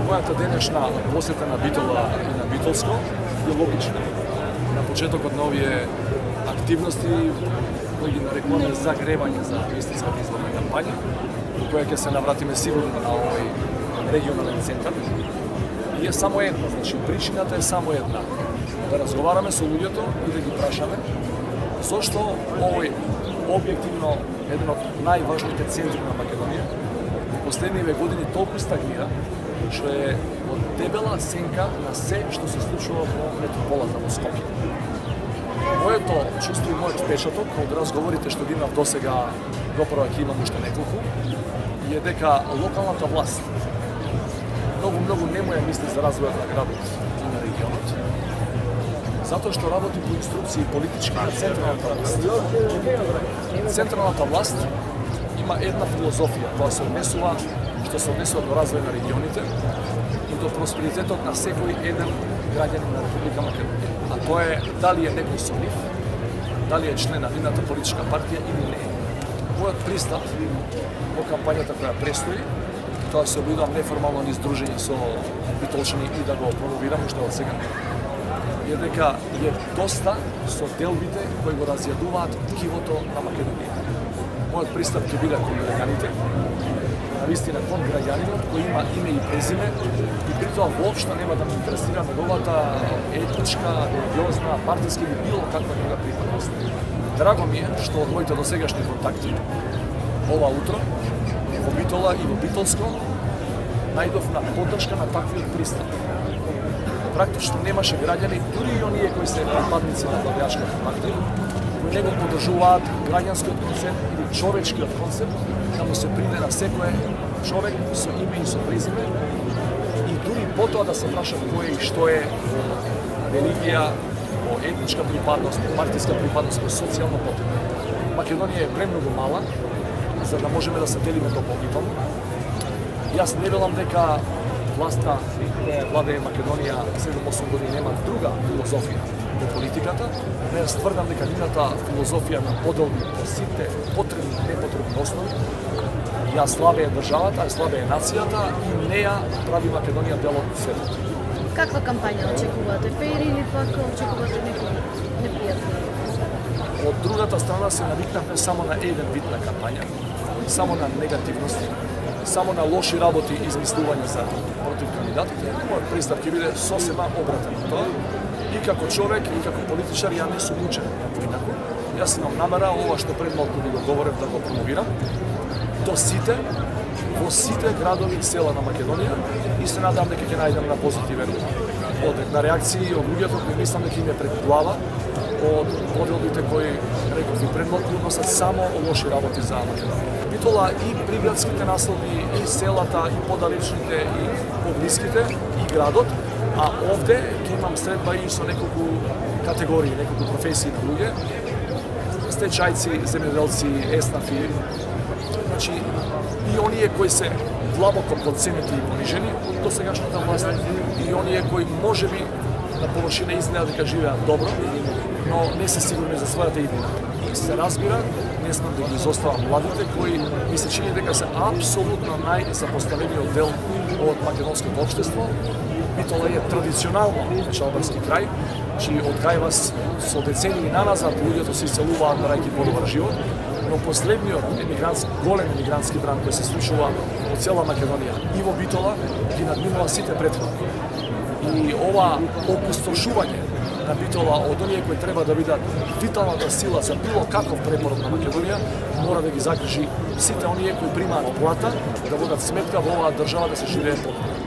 мојата денешна посета на Битола и на Битолско е логична. На почетокот на овие активности кои ги нарекуваме загревање за истинската изборна кампања, во која ќе се навратиме сигурно на овој регионален центар. И е само една, значи причината е само една. Да разговараме со луѓето и да ги прашаме зошто овој објективно еден од најважните центри на Македонија во последниве години толку стагнира, што е од дебела сенка на се што се случува во метрополата во Скопје. Моето чувство и мојот впечаток од разговорите што ги имав досега, допро ќе имам уште неколку, е дека локалната власт многу не му ја мисли за развојот на градот и на регионот, затоа што работи по инструкции политички на централната власт. Централната власт има една филозофија која се однесува до развој на регионите и до просперитетот на секој еден граѓанин на Република Македонија. А тоа е дали е некој со нив, дали е член на нивната политичка партија или не. Мојот пристап во кампањата која престои, тоа се обидувам неформално низ дружење со битолчани и да го промовирам уште од сега, е дека е доста со делбите кои го разјадуваат ткивото на Македонија. Мојот пристап ќе биде кон граѓаните, навистина кон граѓанинот кој има име и презиме и при тоа воопшто нема да ме интересира неговата етничка, религиозна, партиска или било каква друга припадност. Драго ми е што од моите досегашни контакти ова утро во Битола и во Битолско најдов на поддршка на таквиот пристап. Практично немаше граѓани, дури и оние кои се припадници на главјачката партија, кои не го поддржуваат граѓанскиот концепт или човечкиот концепт, да му се приде на секој човек со име и со презиме и дури потоа да се праша кој и што е во религија, во етничка припадност, во партиска припадност, во социјална потребна. Македонија е премногу мала за да можеме да се делиме дополнително. Јас не велам дека власта која владее Македонија 7-8 години нема друга филозофија во политиката, но јас тврдам дека нивната филозофија на поделби по сите потребни и непотребни основи ја слабее државата, ја слабее нацијата и не ја прави Македонија дел од светот. Каква кампања очекувате? Фејри или пак очекувате некој непријатно? Од другата страна се навикнавме само на еден вид на кампања, само на негативности, само на лоши работи и измислување за против кандидатите. Мојот пристап ќе биде сосема обратен на тоа. И како човек, и како политичар, ја не сум учен на војнако. Јас имам намера ова што пред малку ви го говорев да го промовирам до сите, во сите градови и села на Македонија и се надам дека ќе најдам на позитивен одек на реакции од луѓето кои мислам дека им е пред глава од поделбите кои реков и пред малку носат само лоши работи за Македонија. Битола и приградските населби, и селата, и подалечните, и поблиските, и градот, а овде ќе имам средба и со неколку категории, неколку професии на луѓе, стечајци, земјоделци, еснафи, значи и оние кои се длабоко подценети и понижени од досегашната власт, и оние кои можеби на површина изгледа дека живеат добро, но не се сигурни за својата иднина. И се разбира, не смем да ги изоставам младите кои ми се чини дека се апсолутно најзапоставениот дел од македонското општество. Битола е традиционално пчеларски крај, чии од кај вас со децении наназад луѓето се иселуваат барајќи подобар живот, но последниот голем емигрантски бран кој се случува од цела Македонија и во Битола ги надминува сите претходни. И ова опустошување на Битола од оние кои треба да бидат виталната сила за било каков препород на Македонија, мора да ги загрижи сите оние кои примаат плата да водат сметка во оваа држава да се живее подобро.